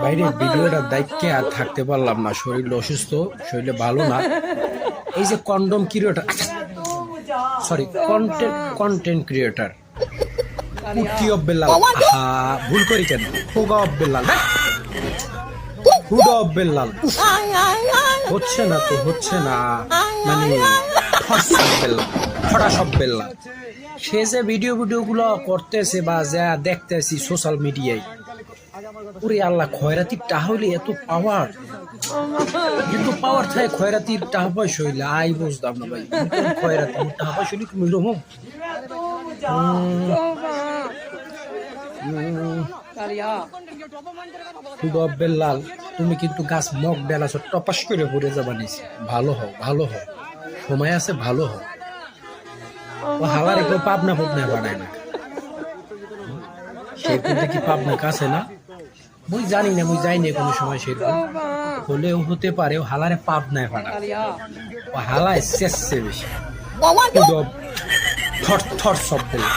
বাইরে ভিডিওটা দেখে আর থাকতে পারলাম না, শরীর অসুস্থ, শরীরে ভালো না। এই যে condom creator, sorry content creator কুটি অফ বেল্লাল, ভুল করি কেন, হুগা অফ বেল্লাল, হুডা অফ বেল্লাল, হচ্ছে না তো, হচ্ছে না, মানে ফটা সব বেল্লাল। সে যে ভিডিও গুলো করতেছে বা যা দেখতেছি সোশ্যাল মিডিয়ায়, ওরে আল্লাহ, খয়রাতির তাহলে এত পাওয়ার, কিন্তু পাওয়ার থাকে খয়রাতির টাকা পয়সা হইলে আই বুঝতাম না ভাই। খয়রাতি টাকা পয়সা হইলে তুমি রকম বেল্লাল, তুমি কিন্তু গাছ মগ বেলাছ, টপাস করে পড়ে যাবা নিস। ভালো হও, ভালো হও, সময় আছে, ভালো হও। ও হালার কেউ পাবনা বানায় না, সে কিন্তু কি পাবনা কাছে না, মুই জানি না, মুই যাই না কোনো সময়, সেরকম হলেও হতে পারে। ও হালারে পাবনায় ফাটা, ও হালায় শেষে বেশি থর থর সব বেলা।